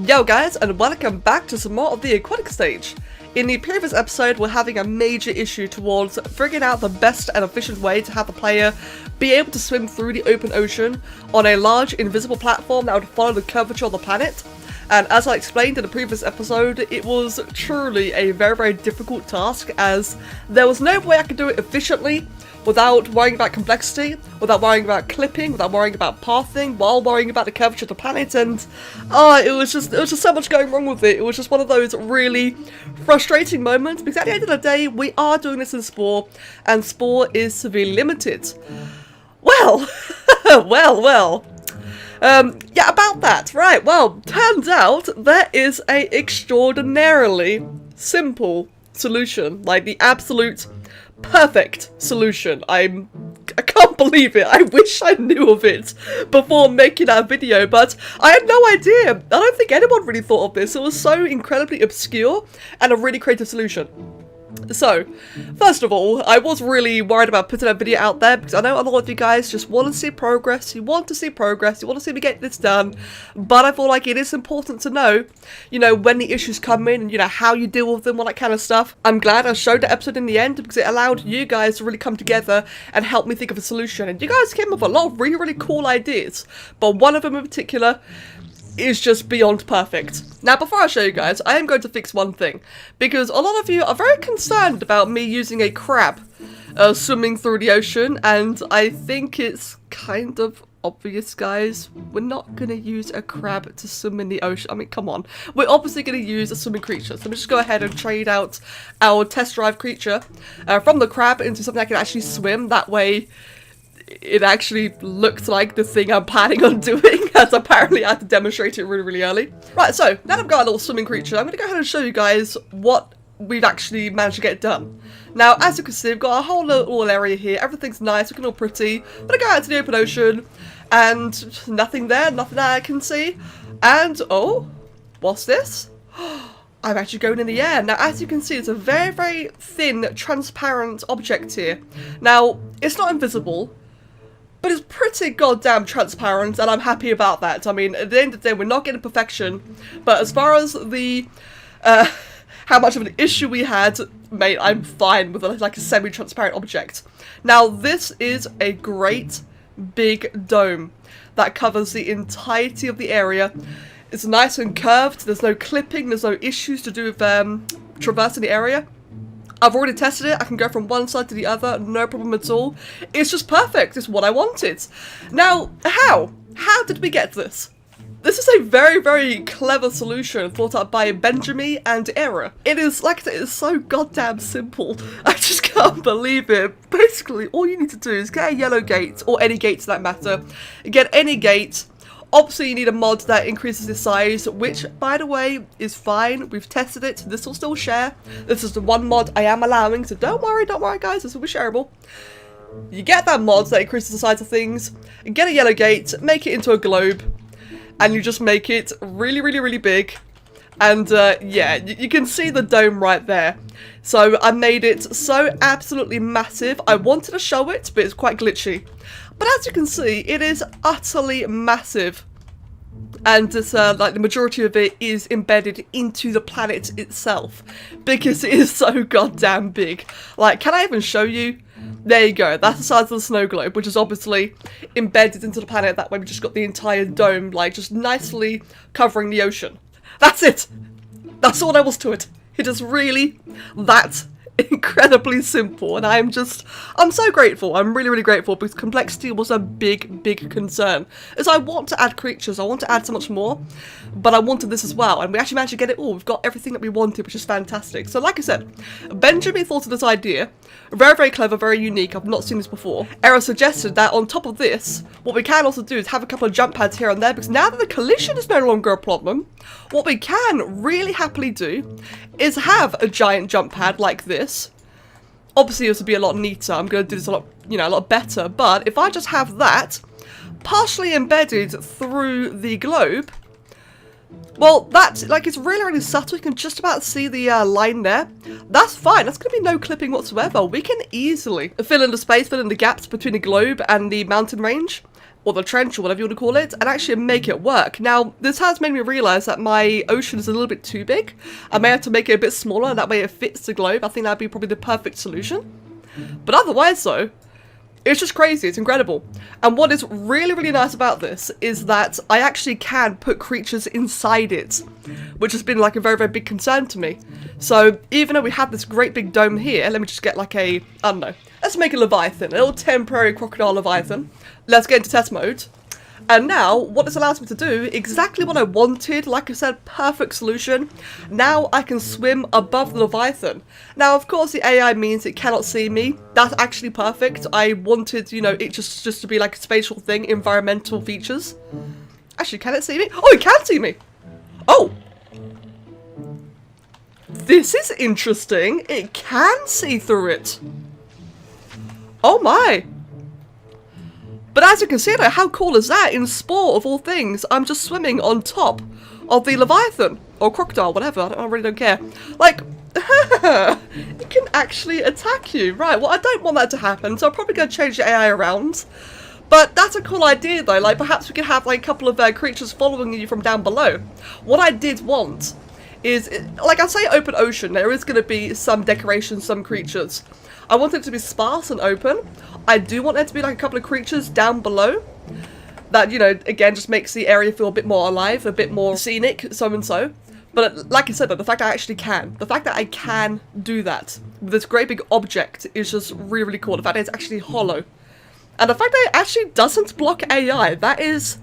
Yo guys, and welcome back to some more of the Aquatic Stage. In the previous episode, we're having a major issue towards figuring out the best and efficient way to have the player be able to swim through the open ocean on a large invisible platform that would follow the curvature of the planet. And as I explained in the previous episode, it was truly a very difficult task, as there was no way I could do it efficiently without worrying about complexity, without worrying about clipping, without worrying about pathing, while worrying about the curvature of the planet, and it was just so much going wrong with it. It was just one of those really frustrating moments, because at the end of the day, we are doing this in Spore, and Spore is severely limited. Well, yeah, about that, right, well, turns out there is a extraordinarily simple solution, like the absolute perfect solution. I can't believe it. I wish I knew of it before making that video, but I had no idea. I don't think anyone really thought of this. It was so incredibly obscure and a really creative solution. So, first of all, I was really worried about putting that video out there because I know a lot of you guys just want to see progress, you want to see me get this done, but I feel like it is important to know, you know, when the issues come in and, you know, how you deal with them, all that kind of stuff. I'm glad I showed the episode in the end because it allowed you guys to really come together and help me think of a solution, and you guys came up with a lot of really cool ideas, but one of them in particular is just beyond perfect. Now, before I show you guys, I am going to fix one thing, because a lot of you are very concerned about me using a crab swimming through the ocean, and I think it's kind of obvious, guys. We're not going to use a crab to swim in the ocean. I mean, come on. We're obviously going to use a swimming creature, so let me just go ahead and trade out our test drive creature from the crab into something that can actually swim. That way it actually looks like the thing I'm planning on doing, as apparently I had to demonstrate it really early. Right, so now that I've got a little swimming creature, I'm going to go ahead and show you guys what we've actually managed to get done. Now, as you can see, we've got a whole little area here, everything's nice, looking all pretty. I'm going to go out to the open ocean, and nothing there, nothing that I can see. And, oh, what's this? I'm actually going in the air. Now, as you can see, it's a very thin, transparent object here. Now, it's not invisible, but it's pretty goddamn transparent, and I'm happy about that. I mean, at the end of the day, we're not getting perfection, but as far as the, how much of an issue we had, mate, I'm fine with like a semi-transparent object. Now, this is a great big dome that covers the entirety of the area. It's nice and curved, there's no clipping, there's no issues to do with traversing the area. I've already tested it, I can go from one side to the other, no problem at all. It's just perfect, it's what I wanted. Now, how? How did we get this? This is a very clever solution thought out by Benjamin and Era. It is, like I said, it's so goddamn simple. I just can't believe it. Basically, all you need to do is get a yellow gate, or any gate for that matter. Get any gate. Obviously, you need a mod that increases the size, which, by the way, is fine. We've tested it. This will still share. This is the one mod I am allowing, so don't worry, guys. This will be shareable. You get that mod that increases the size of things, get a yellow gate, make it into a globe, and you just make it really big. And, yeah, you can see the dome right there. So, I made it so absolutely massive. I wanted to show it, but it's quite glitchy. But as you can see, it is utterly massive, and it's, like the majority of it is embedded into the planet itself, because it is so goddamn big. Like, can I even show you? There you go, that's the size of the snow globe, which is obviously embedded into the planet. That way we just got the entire dome, like, just nicely covering the ocean. That's it! That's all there was to it. It is really that incredibly simple, and I'm so grateful. I'm really grateful, because complexity was a big concern. As I want to add creatures, I want to add so much more, but I wanted this as well, and we actually managed to get it all. We've got everything that we wanted, which is fantastic. So like I said, Benjamin thought of this idea. Very clever, very unique. I've not seen this before. Era suggested that on top of this, what we can also do is have a couple of jump pads here and there, because now that the collision is no longer a problem, what we can really happily do is have a giant jump pad like this. Obviously, this would be a lot neater. I'm going to do this a lot better. But if I just have that partially embedded through the globe, well, that's, like, it's really subtle. You can just about see the line there. That's fine. That's going to be no clipping whatsoever. We can easily fill in the space, fill in the gaps between the globe and the mountain range. or the trench, or whatever you want to call it, and actually make it work. Now, this has made me realise that my ocean is a little bit too big. I may have to make it a bit smaller, and that way it fits the globe. I think that'd be probably the perfect solution. But otherwise, though, it's just crazy. It's incredible. And what is really, really nice about this is that I actually can put creatures inside it, which has been like a very, very big concern to me. So even though we have this great big dome here, let me just get like a, I don't know, let's make a Leviathan, a little temporary crocodile Leviathan. Let's get into test mode. And now, what this allows me to do, exactly what I wanted, like I said, perfect solution. Now I can swim above the Leviathan. Now, of course, the AI means it cannot see me. That's actually perfect. I wanted, you know, it just to be like a spatial thing, environmental features. Actually, can it see me? Oh, it can see me! Oh! This is interesting. It can see through it. Oh my! But as you can see though, how cool is that? In Spore, of all things, I'm just swimming on top of the Leviathan. Or crocodile, whatever, I really don't care. Like, it can actually attack you. Right, well I don't want that to happen, so I'm probably going to change the AI around. But that's a cool idea though, like perhaps we could have like a couple of creatures following you from down below. What I did want is, like I say open ocean, there is going to be some decoration, some creatures. I want it to be sparse and open. I do want there to be like a couple of creatures down below. That, you know, again, just makes the area feel a bit more alive, a bit more scenic, so and so. But like I said though, the fact that I actually can, the fact that I can do that with this great big object is just really, really cool. The fact that it's actually hollow. And the fact that it actually doesn't block AI, that is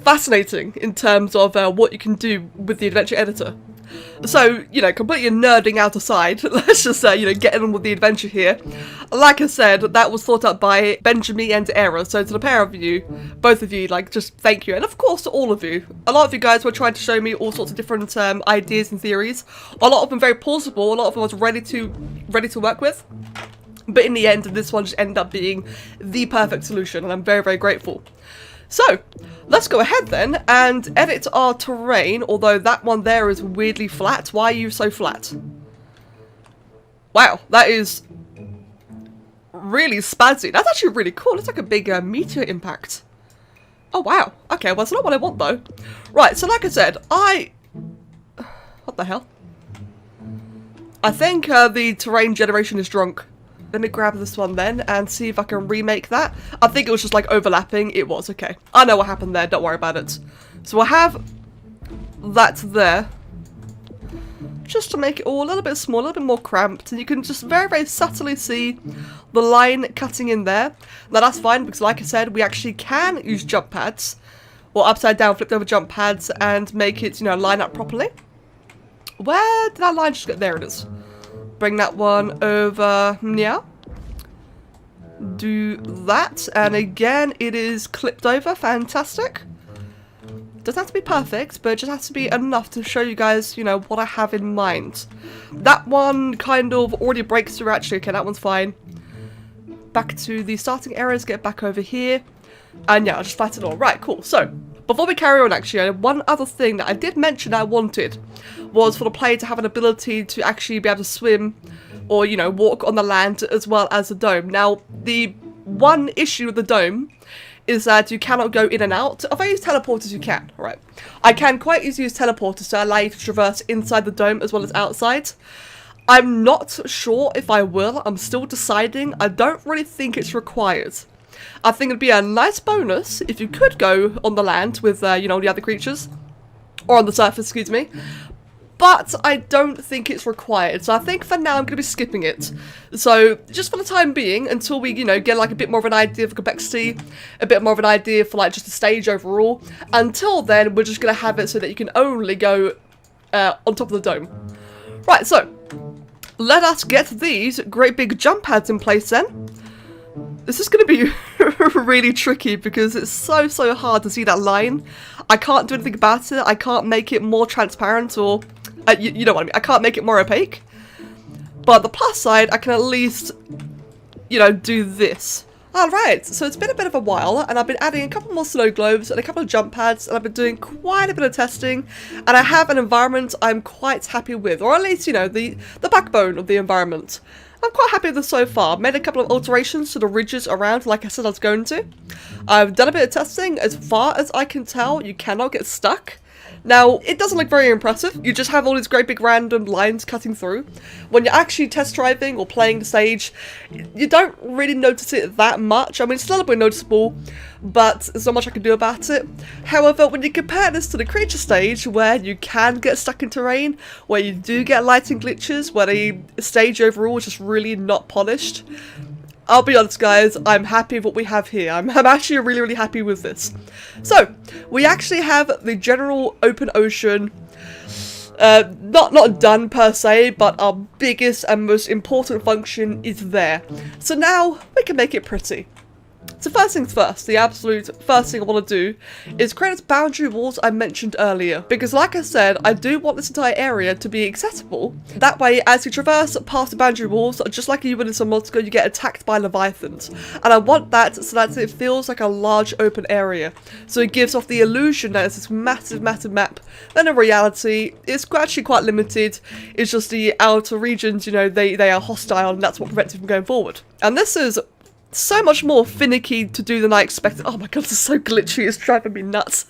fascinating in terms of what you can do with the adventure editor. So, you know, completely nerding out aside, let's just say, you know, getting on with the adventure here. Like I said, that was thought up by Benjamin and Era, so to the pair of you, both of you, like, just thank you. And of course to all of you. A lot of you guys were trying to show me all sorts of different ideas and theories. A lot of them very plausible, a lot of them I was ready to work with. But in the end, this one just ended up being the perfect solution, and I'm very, very grateful. So, let's go ahead then and edit our terrain, although that one there is weirdly flat. Why are you so flat? Wow, that is really spazzy. That's actually really cool. It's like a big meteor impact. Oh, wow. Okay, well, it's not what I want, though. Right, so like I said, what the hell? I think the terrain generation is drunk. Let me grab this one then and see if I can remake that. I think it was just like overlapping. It was, okay. I know what happened there, don't worry about it. So I have that there. Just to make it all a little bit smaller, a little bit more cramped. And you can just very, very subtly see the line cutting in there. Now that's fine because like I said, we actually can use jump pads. Or upside down, flipped over jump pads and make it, you know, line up properly. Where did that line just get? There it is. Bring that one over, yeah. Do that, and again, it is clipped over, fantastic. Doesn't have to be perfect, but it just has to be enough to show you guys, you know, what I have in mind. That one kind of already breaks through, actually, okay, that one's fine. Back to the starting areas, get back over here. And yeah, I'll just flatten it all. Right, cool, so, before we carry on, actually, one other thing that I did mention I wanted was for the player to have an ability to actually be able to swim or, you know, walk on the land as well as the dome. Now, the one issue with the dome is that you cannot go in and out. If I use teleporters, you can, alright. I can quite easily use teleporters to allow you to traverse inside the dome as well as outside. I'm not sure if I will. I'm still deciding. I don't really think it's required. I think it'd be a nice bonus if you could go on the land with, you know, the other creatures. Or on the surface, excuse me. But I don't think it's required. So I think for now I'm going to be skipping it. So just for the time being, until we, you know, get like a bit more of an idea of complexity, a bit more of an idea for like just the stage overall. Until then, we're just going to have it so that you can only go on top of the dome. Right, so let us get these great big jump pads in place then. This is going to be really tricky because it's so hard to see that line. I can't do anything about it. I can't make it more transparent or, you know what I mean. I can't make it more opaque. But the plus side, I can at least, you know, do this. Alright, so it's been a bit of a while and I've been adding a couple more snow globes and a couple of jump pads and I've been doing quite a bit of testing and I have an environment I'm quite happy with, or at least, you know, the backbone of the environment. I'm quite happy with this so far. I've made a couple of alterations to the ridges around, like I said I was going to. I've done a bit of testing. As far as I can tell, you cannot get stuck. Now, it doesn't look very impressive. You just have all these great big random lines cutting through. When you're actually test driving or playing the stage, you don't really notice it that much. I mean, it's a little bit noticeable, but there's not much I can do about it. However, when you compare this to the creature stage, where you can get stuck in terrain, where you do get lighting glitches, where the stage overall is just really not polished, I'll be honest guys, I'm happy with what we have here. I'm actually really happy with this. So, we actually have the general open ocean, not done per se, but our biggest and most important function is there. So now, we can make it pretty. So first things first, the absolute first thing I want to do is create those boundary walls I mentioned earlier. Because like I said, I do want this entire area to be accessible. That way, as you traverse past the boundary walls, just like you would in Subnautica, you get attacked by leviathans. And I want that so that it feels like a large open area. So it gives off the illusion that it's this massive map. Then in reality, it's actually quite limited. It's just the outer regions, you know, they are hostile, and that's what prevents you from going forward. And this is so much more finicky to do than I expected. Oh my god, this is so glitchy, it's driving me nuts.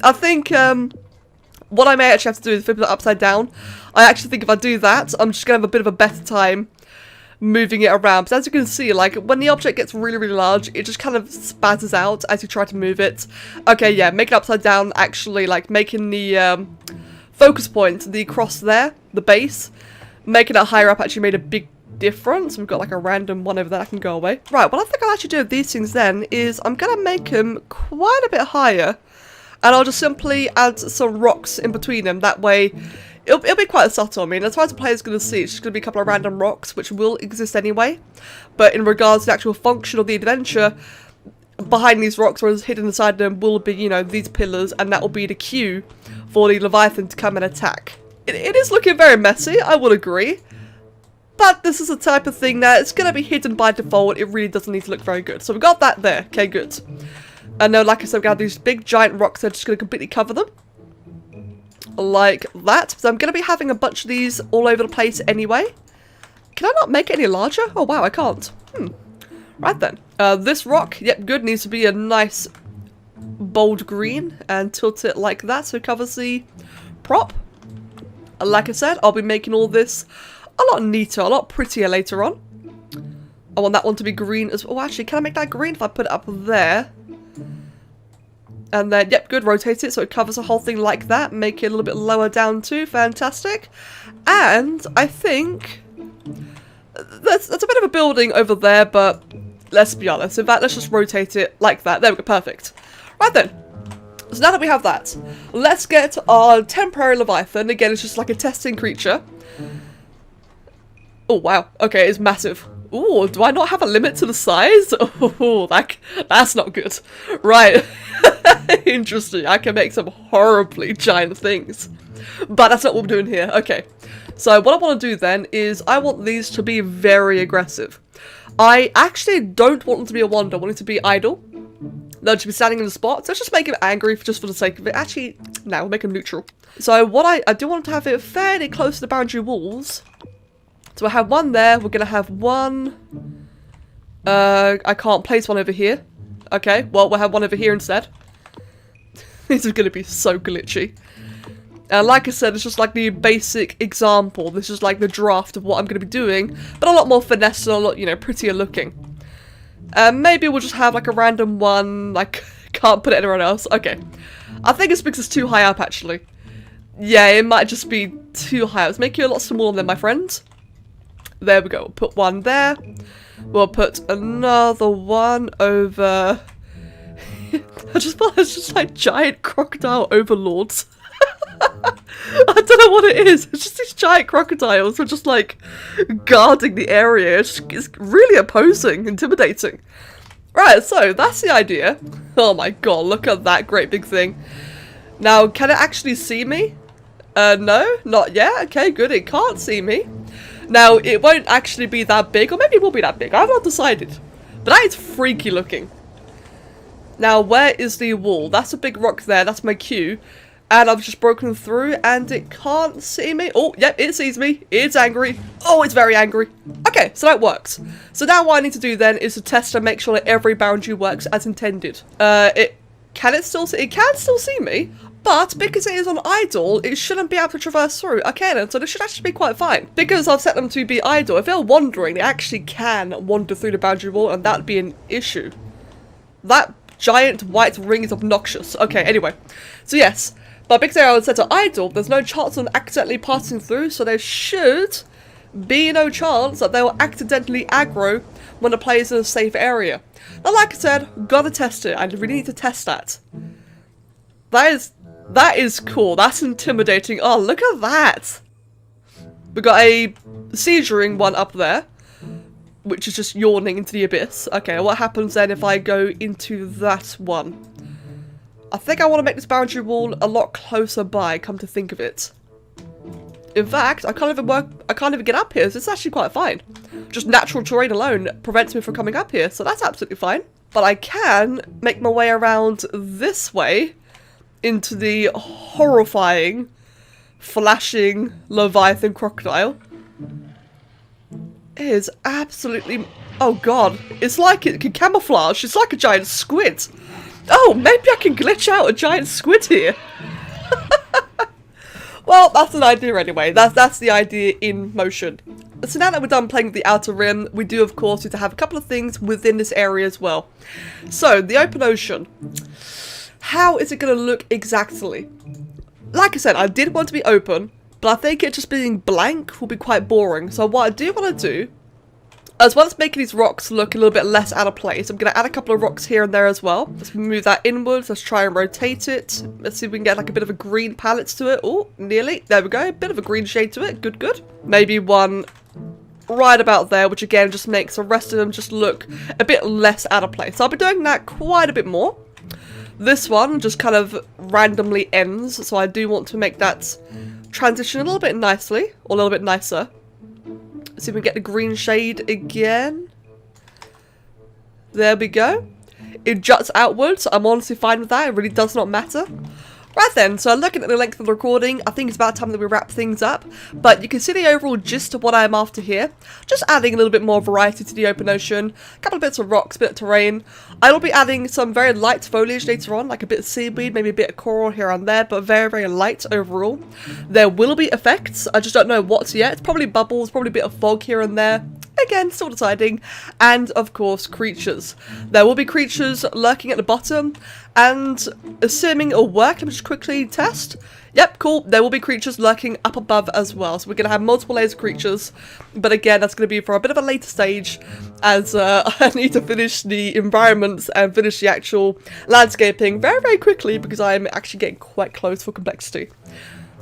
I think what I may actually have to do is flip it upside down. I actually think if I do that, I'm just going to have a bit of a better time moving it around. But as you can see, like, when the object gets really large, it just kind of spazzes out as you try to move it. Okay, yeah, make it upside down, actually, like, making the focus point, the cross there, the base, making it higher up actually made a big difference. We've got like a random one over there that can go away. Right, what I think I'll actually do with these things then is I'm going to make them quite a bit higher, and I'll just simply add some rocks in between them. That way it'll be quite subtle. I mean, as far as the player's going to see, it's just going to be a couple of random rocks which will exist anyway, but in regards to the actual function of the adventure, behind these rocks, or hidden inside them, will be, you know, these pillars, and that will be the cue for the Leviathan to come and attack. It is looking very messy, I would agree. But this is the type of thing that it's going to be hidden by default. It really doesn't need to look very good. So we've got that there. Okay, good. And now, like I said, we have these big giant rocks that are just going to completely cover them. Like that. So I'm going to be having a bunch of these all over the place anyway. Can I not make it any larger? Oh, wow, I can't. Right then. This rock, yep, good. Needs to be a nice bold green. And tilt it like that so it covers the prop. Like I said, I'll be making all this a lot neater, a lot prettier later on. I want that one to be green as well. Oh, actually, can I make that green if I put it up there? And then, yep, good, rotate it so it covers the whole thing like that. Make it a little bit lower down too, fantastic. And I think that's a bit of a building over there, but let's be honest. In fact, let's just rotate it like that. There we go, perfect. Right then. So now that we have that, let's get our temporary Leviathan. Again, it's just like a testing creature. Oh, wow. Okay, it's massive. Ooh, do I not have a limit to the size? Oh, that's not good. Right. Interesting. I can make some horribly giant things. But that's not what we're doing here. Okay. So what I want to do then is I want these to be very aggressive. I actually don't want them to be a wander. I want it to be idle. They'll just be standing in the spot. So let's just make him angry just for the sake of it. Actually, no, we'll make him neutral. So what I do want to have it fairly close to the boundary walls. So I have one there, we're going to have one, I can't place one over here. Okay, well, we'll have one over here instead. This is going to be so glitchy. Like I said, it's just like the basic example. This is like the draft of what I'm going to be doing, but a lot more finesse and a lot, you know, prettier looking. Maybe we'll just have like a random one, like, can't put it anywhere else. Okay, I think it's because it's too high up, actually. Yeah, it might just be too high up. Let's make you a lot smaller than my friends. There we go. We'll put one there. We'll put another one over. I just thought it's just like giant crocodile overlords. I don't know what it is. It's just these giant crocodiles who are just like guarding the area. It's really opposing, intimidating. Right, so that's the idea. Oh my god, look at that great big thing. Now, can it actually see me? No, not yet. Okay, good. It can't see me. Now, it won't actually be that big, or maybe it will be that big. I've not decided. But that is freaky looking. Now, where is the wall? That's a big rock there. That's my cue. And I've just broken through and it can't see me. Oh, yep, it sees me. It's angry. Oh, it's very angry. Okay, so that works. So now what I need to do then is to test and make sure that every boundary works as intended. It can still see me, but because it is on idle, it shouldn't be able to traverse through. Okay then, so this should actually be quite fine. Because I've set them to be idle, if they're wandering, they actually can wander through the boundary wall, and that'd be an issue. That giant white ring is obnoxious. Okay, anyway. So yes. But because they are set to idle, there's no chance of them accidentally passing through, so there should be no chance that they will accidentally aggro when the player's in a safe area. Now, like I said, gotta test it. I really need to test that. That is cool. That's intimidating. Oh, look at that! We got a seizuring one up there, which is just yawning into the abyss. Okay, what happens then if I go into that one? I think I want to make this boundary wall a lot closer by, come to think of it. In fact, I can't even get up here, so it's actually quite fine. Just natural terrain alone prevents me from coming up here, so that's absolutely fine. But I can make my way around this way into the horrifying, flashing Leviathan crocodile. It is absolutely... oh god, it's like it can camouflage, it's like a giant squid. Oh, maybe I can glitch out a giant squid here. Well, that's an idea anyway. That's the idea in motion. So now that we're done playing with the outer rim, we do of course need to have a couple of things within this area as well. So, the open ocean. How is it going to look exactly? Like I said, I did want to be open, but I think it just being blank will be quite boring. So what I do want to do, as well as making these rocks look a little bit less out of place, I'm going to add a couple of rocks here and there as well. Let's move that inwards. Let's try and rotate it. Let's see if we can get like a bit of a green palette to it. Oh, nearly. There we go. A bit of a green shade to it. Good, good. Maybe one right about there, which again just makes the rest of them just look a bit less out of place. So I'll be doing that quite a bit more. This one just kind of randomly ends, so I do want to make that transition a little bit nicely, or a little bit nicer. See if we can get the green shade again. There we go. It juts outwards. I'm honestly fine with that. It really does not matter. Right then, so looking at the length of the recording, I think it's about time that we wrap things up. But you can see the overall gist of what I'm after here. Just adding a little bit more variety to the open ocean. A couple of bits of rocks, a bit of terrain. I will be adding some very light foliage later on, like a bit of seaweed, maybe a bit of coral here and there, but very, very light overall. There will be effects. I just don't know what's yet. It's probably bubbles, probably a bit of fog here and there. Again, still deciding. And, of course, creatures. There will be creatures lurking at the bottom. And, assuming it'll work, let me just quickly test. Yep, cool. There will be creatures lurking up above as well. So we're going to have multiple layers of creatures. But again, that's going to be for a bit of a later stage. As I need to finish the environments and finish the actual landscaping very, very quickly. Because I'm actually getting quite close for complexity.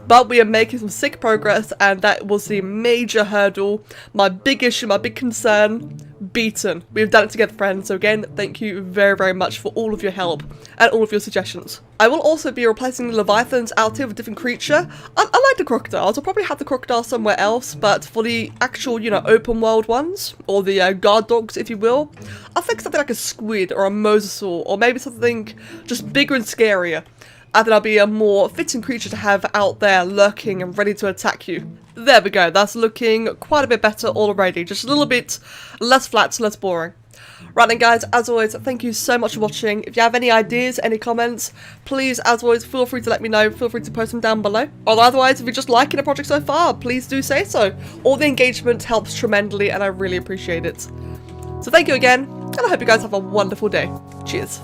But we are making some sick progress, and that was the major hurdle, my big issue, my big concern, beaten. We've done it together, friends, so again, thank you very, very much for all of your help and all of your suggestions. I will also be replacing the Leviathans out here with a different creature. I like the crocodiles, I'll probably have the crocodile somewhere else, but for the actual, you know, open world ones, or the guard dogs, if you will, I think something like a squid or a mosasaur, or maybe something just bigger and scarier. I think that'll be a more fitting creature to have out there lurking and ready to attack you. There we go, that's looking quite a bit better already. Just a little bit less flat, less boring. Right then guys, as always, thank you so much for watching. If you have any ideas, any comments, please, as always, feel free to let me know. Feel free to post them down below. Or otherwise, if you're just liking the project so far, please do say so. All the engagement helps tremendously and I really appreciate it. So thank you again, and I hope you guys have a wonderful day. Cheers.